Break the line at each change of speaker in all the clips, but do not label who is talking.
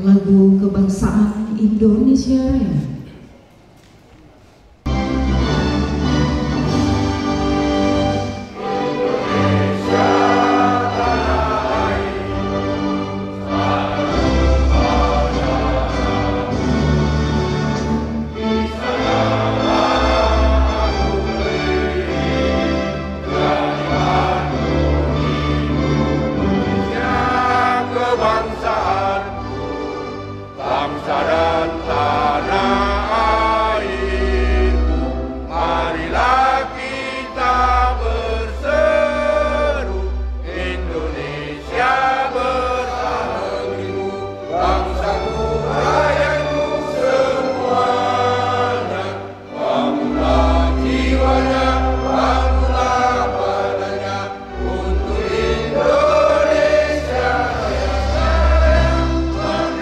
lagu kebangsaan Indonesia Raya.
Bangsa dan tanah airku, marilah kita berseru, Indonesia bersatu, bangsaku, rakyatku semuanya, bangunlah jiwanya, bangunlah badannya, untuk Indonesia yang merdeka.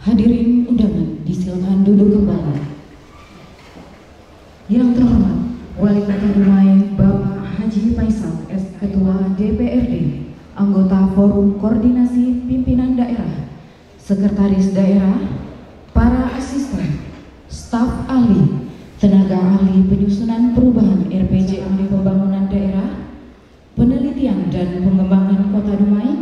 Hadirin undangan disilakan duduk kembali. Yang terhormat Wali Kota Dumai Bapak Haji Faisal S. Ketua DPRD, anggota Forum Koordinasi Pimpinan Daerah, Sekretaris Daerah, para asisten, staf ahli, tenaga ahli penyusunan perubahan RPJMD Pembangunan Daerah, Penelitian dan Pengembangan Kota Dumai,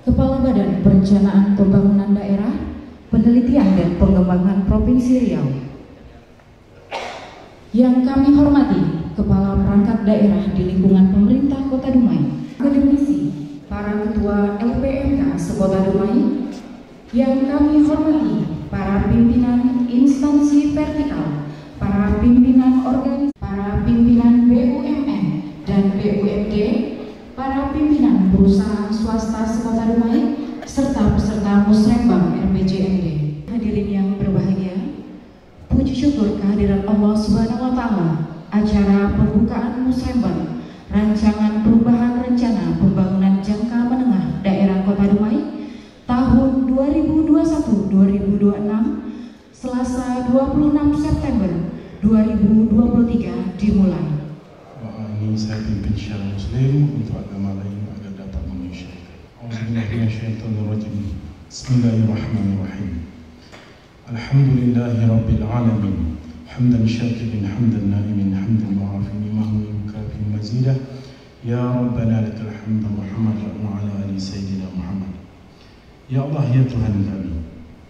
Kepala Badan Perencanaan Pembangunan Daerah, Penelitian dan Pengembangan Provinsi Riau. Yang kami hormati Kepala Perangkat Daerah di lingkungan pemerintah Kota Dumai, akademisi, para ketua LPMK sekota Dumai. Yang kami hormati para pimpinan instansi vertikal, para pimpinan organisasi, para pimpinan BUMN dan BUMD, para pimpinan perusahaan swasta sekota Dumai, serta peserta musrembang RPJMD. Hadirin yang berbahagia, puji syukur kehadiran Allah Subhanahu wa Ta'ala. Acara pembukaan musrembang rancangan perubahan rencana pembangunan jangka menengah daerah Kota Dumai tahun 2021-2026 Selasa 26 September 2023 dimulai.
Doa ini saya pimpin secara muslim untuk agama lain agar dapat menyesuaikan. Auzubillahiminasyaitonirrajim. Bismillahirrahmanirrahim. Alhamdulillahi rabbil alamin. Hamdan syakirin, hamdan na'imin, hamdan mu'afin, mahmu yukafi mazidah. Ya Rabbana lakal hamdu Muhammad wa ala ali Sayyidina Muhammad. Ya Allah, ya Tuhan kami,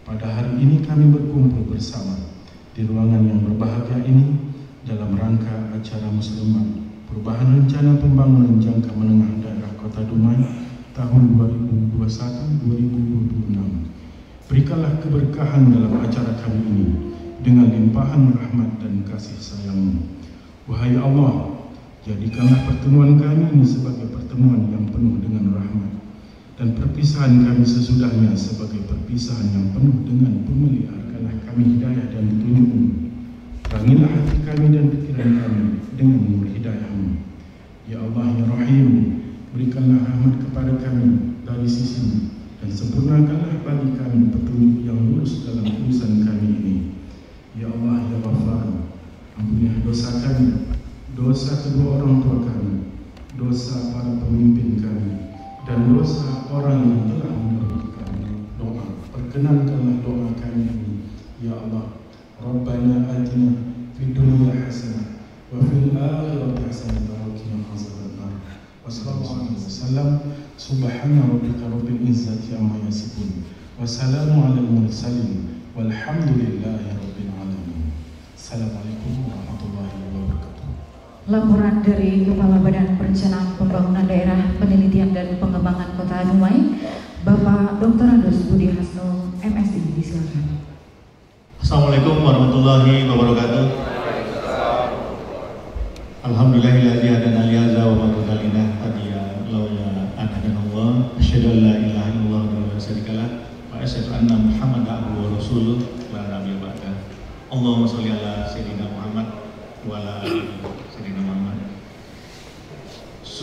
pada hari ini kami berkumpul bersama di ruangan yang berbahagia ini dalam rangka acara muslimat perubahan rencana pembangunan jangka menengah daerah Kota Dumai tahun 2021-2026. Berikanlah keberkahan dalam acara kami ini dengan limpahan rahmat dan kasih sayang-Mu. Wahai Allah, jadikanlah pertemuan kami ini sebagai pertemuan yang penuh dengan rahmat, dan perpisahan kami sesudahnya sebagai perpisahan yang penuh dengan pemeliharkanlah kami hidayah dan petunjuk-Mu. Terangilah hati kami dan pikiran kami dengan nur hidayah-Mu. Ya Allah, ya Rahim, berikanlah rahmat kepada kami dari sisi-Mu, dan sempurnakanlah bagi kami petunjuk yang lurus dalam urusan kami ini. Ya Allah, ya Ghaffar, ampunilah dosa kami, dosa kedua orang tua kami, dosa para pemimpin kami, dan dosa orang yang telah mendahului kami. Doa, perkenankanlah doa kami ini. Ya Allah, Rabbana atina fid dunya hasanah wa fil akhirati hasanah wa qina adzabannar. Wa sallallahu alaihi wasallam. Subhana rabbika rabbil izzati amma yasifun. Wa salamun alal mursalin. Walhamdulillahi rabbil alamin. Assalamualaikum warahmatullahi wabarakatuh.
Laporan dari Kepala Badan Perencanaan Pembangunan Daerah, Penelitian dan Pengembangan Kota Dumai, Bapak Dr. Andus Budi Hasnul, MSI, disilakan.
Assalamualaikum warahmatullahi wabarakatuh. Alhamdulillahilladzi hadana li hadza wa ma kunna linahtadiya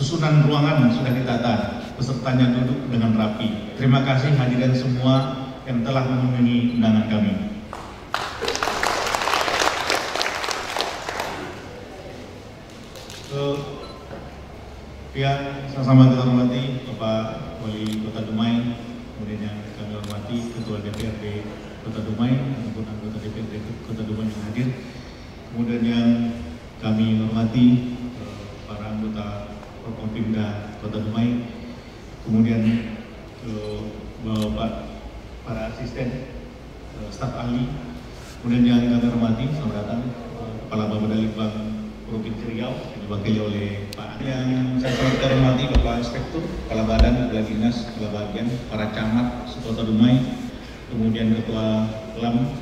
susunan ruangan sudah ditata, pesertanya duduk dengan rapi. Terima kasih hadirin semua yang telah memenuhi undangan kami. Yang sama-sama kita hormati Bapak Wali Kota Dumai, kemudian yang kami hormati Ketua DPRD Kota Dumai ataupun anggota DPRD Kota Dumai yang hadir, kemudian yang kami hormati para anggota Forkompimda Kota Dumai, kemudian Bapak para asisten staf ahli, kemudian yang kami hormati selamat datang Kepala Bapedalitbang Provinsi Riau yang diwakili oleh Pak. Yang saya sangat hormati Bapak Inspektur, Kepala Badan, Kepala Dinas, Kepala Bagian, para camat Kota Dumai, kemudian Ketua Lam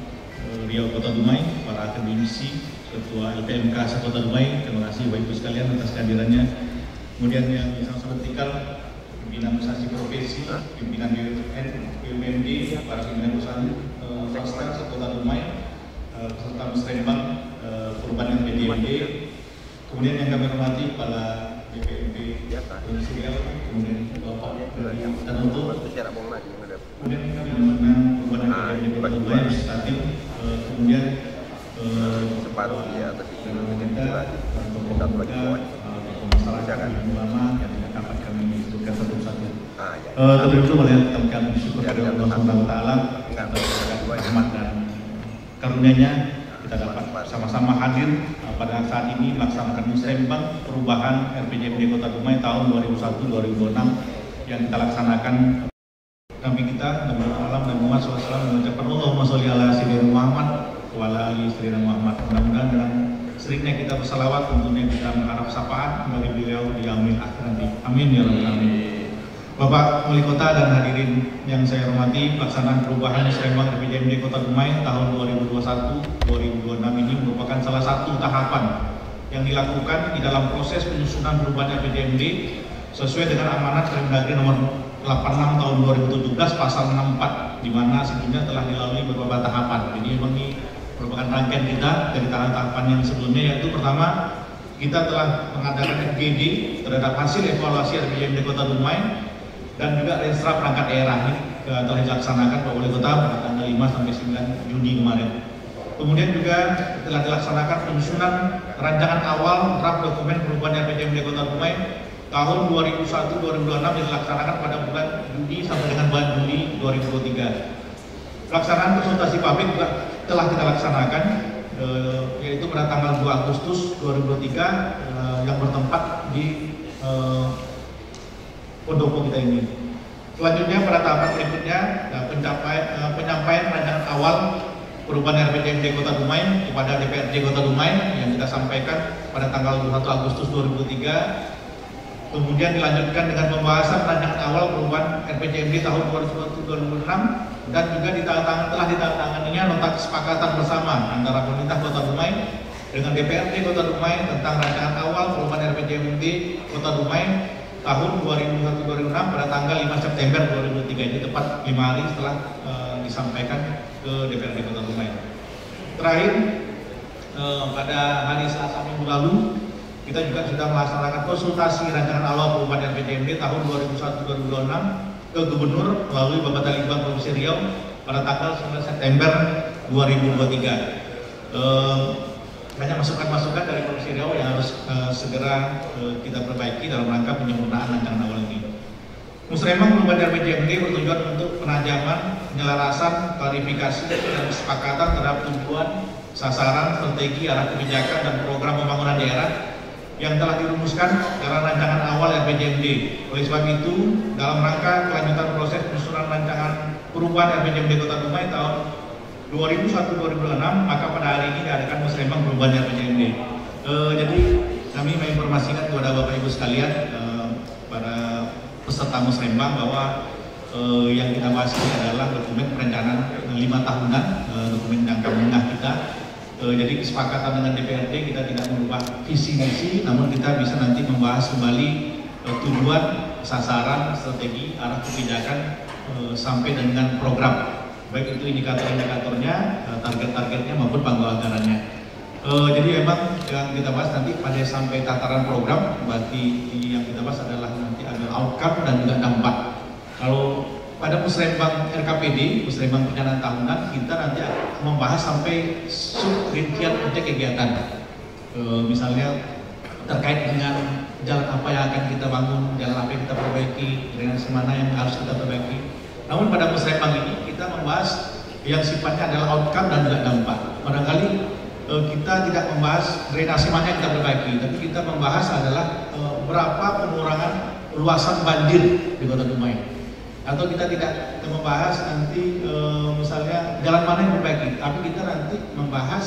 Riau Kota Dumai, para akademisi, Ketua LPMK Kota Dumai. Terima kasih Bapak Ibu sekalian atas kehadirannya. Kemudian yang sangat vertikal, pimpinan instansi profesi, pimpinan BUMD, para pimpinan perusahaan swasta Kota Dumai, peserta musrembang perubahan PDMD, kemudian yang kami hormati kepala DPRD Provinsi Riau, kemudian Bapak Tanoto, kemudian kami menang perubahan PDMD Kota Dumai legislatif, kemudian
separuh ya tadi
kita masyarakat yang lama yang tidak dapat kami sebutkan satu-satu. Terlebih dahulu melihat kami bersyukur kepada Allah Subhanahu Wa Taala atas rahmat dan karunia-Nya kita dapat sama-sama hadir pada saat ini melaksanakan musrembang perubahan RPJMD Kota Dumai tahun 2001-2026 yang kita laksanakan. Nabi kita Nabi Muhammad SAW mengucapkan Allahumma sholli ala sayyidina Muhammad wa ala ali sayyidina Muhammad. Mudah-mudahan dengan seringnya kita bersalawat tentunya kita mengharap syafaat bagi beliau di yaumil akhir nanti. Amin ya rabbal alamin. Bapak Wali Kota dan hadirin yang saya hormati, pelaksanaan perubahan musrembang RPJMD Kota Dumai tahun 2021-2026 ini merupakan salah satu tahapan yang dilakukan di dalam proses penyusunan perubahan RPJMD sesuai dengan amanat Kemendagri nomor 86 tahun 2017 pasal 64, di mana sebelumnya telah dilalui beberapa tahapan. Jadi memang ini merupakan rangkaian kita dari tahapan yang sebelumnya, yaitu pertama kita telah mengadakan FGD terhadap hasil evaluasi RPJMD Kota Dumai dan juga Renstra perangkat daerah ini telah dilaksanakan Pak Wali Kota pada tanggal 5 sampai 9 Juni kemarin. Kemudian juga telah dilaksanakan penyusunan rancangan awal draft dokumen perubahan RPJMD Kota Dumai tahun 2001-2026 yang dilaksanakan pada bulan Juni sampai dengan bulan Juli 2023. Pelaksanaan konsultasi publik juga telah kita laksanakan, yaitu pada tanggal 2 Agustus 2023 yang bertempat di Pendopo kita ini. Selanjutnya pada tahapan berikutnya penyampaian rancangan awal perubahan RPJMD Kota Dumai kepada DPRD Kota Dumai yang kita sampaikan pada tanggal 21 Agustus 2023. Kemudian dilanjutkan dengan pembahasan rancangan awal perubahan RPJMD tahun 2021-2026 dan juga telah ditandatanganinya nota kesepakatan bersama antara pemerintah Kota Dumai dengan DPRD Kota Dumai tentang rancangan awal perubahan RPJMD Kota Dumai tahun 2021-2026 pada tanggal 5 September 2023. Ini tepat 5 hari setelah disampaikan ke DPRD Kota Dumai. Terakhir, pada hari Selasa minggu lalu kita juga sudah melaksanakan konsultasi rancangan awal perubahan RPJMD tahun 2021-2026 ke Gubernur melalui Bapedalitbang Provinsi Riau pada tanggal 9 September 2023. Banyak masukan-masukan dari Provinsi Riau yang harus segera kita perbaiki dalam rangka penyempurnaan rancangan awal ini. Musrembang perubahan RPJMD bertujuan untuk penajaman, penyelarasan, klarifikasi, dan kesepakatan terhadap tujuan, sasaran, strategi, arah kebijakan, dan program pembangunan daerah yang telah dirumuskan dalam rancangan awal RPJMD. Oleh sebab itu, dalam rangka kelanjutan proses penyusunan rancangan perubahan RPJMD Kota Dumai tahun 2001-2026, maka pada hari ini diadakan musrembang perubahan RPJMD. Jadi kami menginformasikan kepada Bapak Ibu sekalian, para peserta musrembang bahwa yang kita bahas ini adalah dokumen perencanaan 5 tahunan, dokumen jangka menengah kita. Jadi kesepakatan dengan DPRD kita tidak merubah visi misi, namun kita bisa nanti membahas kembali tujuan, sasaran, strategi, arah kebijakan sampai dengan program. Baik itu indikator-indikatornya, target-targetnya maupun panggung anggarannya. Jadi memang yang kita bahas nanti pada sampai tataran program, berarti yang kita bahas outcome dan juga dampak. Kalau pada musrembang RKPD, musrembang perencanaan tahunan, kita nanti akan membahas sampai sub-rincian objek kegiatan. Misalnya terkait dengan jalan apa yang akan kita bangun, jalan apa yang kita perbaiki, drainase mana yang harus kita perbaiki. Namun pada musrembang ini kita membahas yang sifatnya adalah outcome dan juga dampak. Barangkali kita tidak membahas drainase mana yang kita perbaiki, tapi kita membahas adalah berapa pengurangan luasan banjir di Kota Dumai. Atau kita tidak membahas nanti misalnya jalan mana yang diperbaiki, tapi kita nanti membahas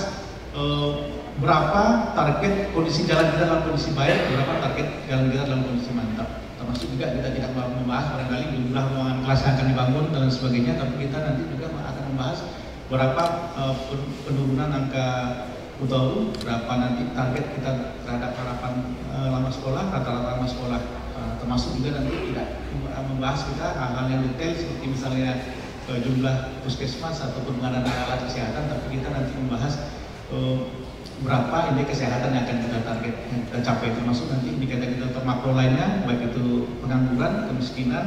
berapa target kondisi jalan kita dalam kondisi baik, berapa target jalan kita dalam kondisi mantap. Termasuk juga kita tidak membahas barangkali jumlah ruangan kelas yang akan dibangun dan sebagainya, tapi kita nanti juga akan membahas berapa penurunan angka UTAU, berapa nanti target kita terhadap harapan lama sekolah, rata-rata lama sekolah. Termasuk juga nanti tidak membahas kita hal-hal yang detail seperti misalnya jumlah puskesmas atau pengadaan alat kesehatan, tapi kita nanti membahas berapa indeks kesehatan yang akan kita target kita capai, termasuk nanti indikator makro lainnya, baik itu pengangguran, kemiskinan,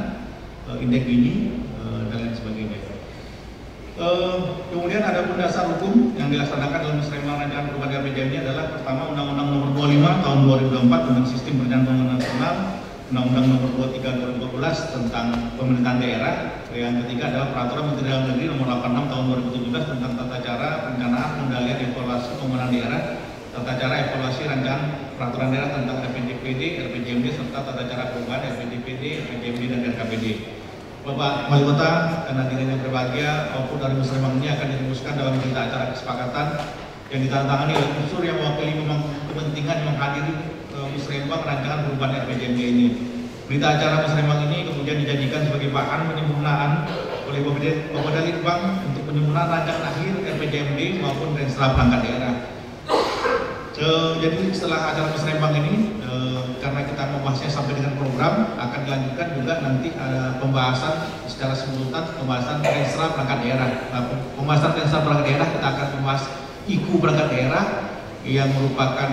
indeks Gini dan lain sebagainya. Kemudian ada pun dasar hukum yang dilaksanakan dalam musrembang rancangan perubahan RPJMD ini adalah pertama Undang-Undang Nomor 25 Tahun 2024 tentang Sistem Perencanaan Pembangunan Nasional, Undang-Undang Nomor 23 2012 tentang Pemerintahan Daerah. Yang ketiga adalah Peraturan Menteri Dalam Negeri Nomor 86 Tahun 2017 tentang tata cara perencanaan, pengendalian, evaluasi pembangunan daerah, tata cara evaluasi rancangan peraturan daerah tentang RPJPD, RPJMD serta tata cara perubahan RPJPD, RPJMD dan RKPD. Bapak Wali Kota dan hadirin yang berbahagia, maupun dari musrembang ini akan dirumuskan dalam berita acara kesepakatan yang ditandatangani oleh unsur yang mewakili kepentingan yang menghadiri musrembang rancangan perubahan RPJMD ini. Berita acara musrembang ini kemudian dijadikan sebagai bahan penyempurnaan oleh Bapak Dalitbang untuk penyempurnaan rancangan akhir RPJMD maupun Renstra perangkat daerah. Jadi setelah acara musrembang ini, karena kita membahasnya sampai dengan program, akan dilanjutkan juga nanti ada pembahasan secara simultan, pembahasan Renstra perangkat daerah. Pembahasan Renstra perangkat daerah kita akan membahas IKU perangkat daerah yang merupakan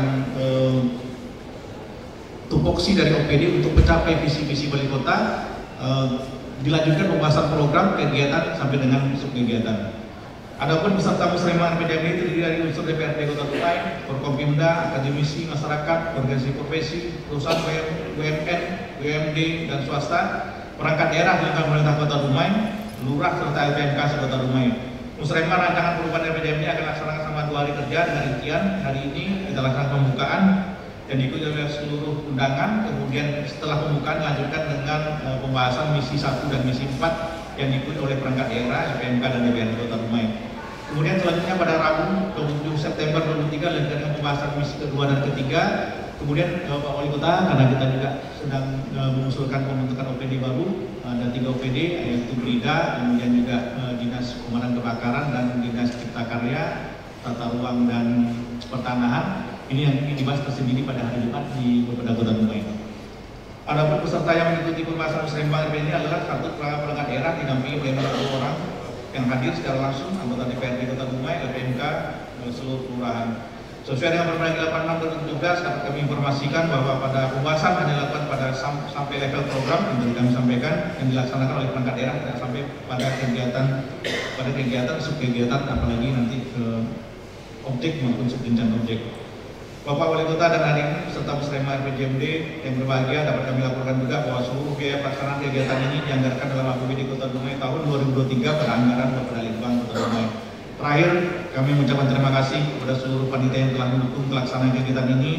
tupoksi dari OPD untuk mencapai visi-visi wali kota. Dilanjutkan pembahasan program kegiatan sampai dengan subkegiatan. Adapun peserta musrembang RPJMD terdiri dari unsur DPRD Kota Dumai, Forkompimda, akademisi, masyarakat, organisasi profesi, perusahaan BUMN, BUMD dan swasta, perangkat daerah dan pemerintah Kota Dumai, lurah serta LPMK Kota Dumai. Musrembang rancangan perubahan RPJMD akan dilaksanakan selama 2 hari kerja dengan rincian hari ini kita laksanakan pembukaan dan diikuti oleh seluruh undangan. Kemudian setelah pembukaan dilanjutkan dengan pembahasan misi 1 dan misi 4 yang diikuti oleh perangkat daerah, LPMK dan DPRD Kota Dumai. Kemudian selanjutnya pada Rabu 27 September 2023 dilanjutkan dengan pembahasan misi kedua dan ketiga. Kemudian Pak Wali Kota, karena kita juga sedang mengusulkan pembentukan OPD baru, ada 3 OPD, yaitu BRIDA, kemudian juga Dinas Pemadam Kebakaran dan Dinas Cipta Karya, Tata Ruang dan Pertanahan. Ini yang dibahas tersendiri pada hari Jumat di Bupati Kota Dumai. Adapun peserta yang mengikuti pembahasan musrembang RPJMD ini adalah satu perangkat daerah didampingi oleh 40 orang yang hadir secara langsung, anggota DPRD Kota Dumai, LPMK, seluruh kelurahan. Sesuai dengan Permendagri 86 2017, dapat kami informasikan bahwa pada pembahasan hanya dilakukan pada sampai level program yang tadi kami sampaikan yang dilaksanakan oleh perangkat daerah, tidak sampai pada kegiatan subkegiatan, apalagi nanti ke objek maupun subjenjang objek. Bapak Wali Kota dan hadirin serta musrembang RPJMD yang berbahagia, dapat kami laporkan juga bahwa seluruh biaya pelaksanaan kegiatan ini dianggarkan dalam APBD Kota Dumai tahun 2023 pada anggaran Bapak Dalitbang Kota Dumai. Terakhir, kami mengucapkan terima kasih kepada seluruh panitia yang telah mendukung pelaksanaan kegiatan ini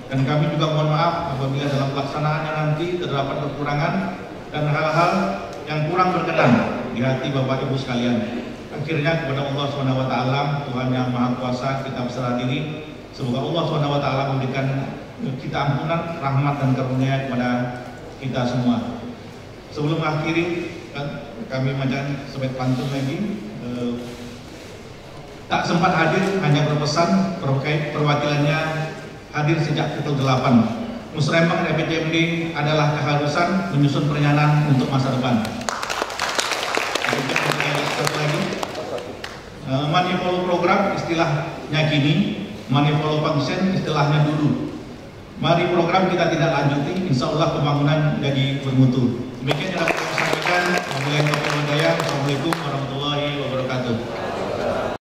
dan kami juga mohon maaf apabila dalam pelaksanaannya nanti terdapat kekurangan dan hal-hal yang kurang berkenan di hati Bapak Ibu sekalian. Akhirnya kepada Allah SWT, Tuhan yang Maha Kuasa, kita berserah diri. Semoga Allah SWT memberikan kita ampunan, rahmat dan karunia kepada kita semua. Sebelum mengakhiri, kami mengajarkan sebaik pantun lagi. Tak sempat hadir, hanya berpesan perwakilannya hadir sejak pukul 8. Musrembang RPJMD adalah keharusan menyusun perencanaan untuk masa depan. Money follow program istilahnya kini, money follow function istilahnya dulu. mari program kita tidak lanjuti, insya Allah pembangunan jadi bermutu. Demikian yang dapat saya sampaikan. Wabillahi taufiq wal hidayah. Assalamualaikum.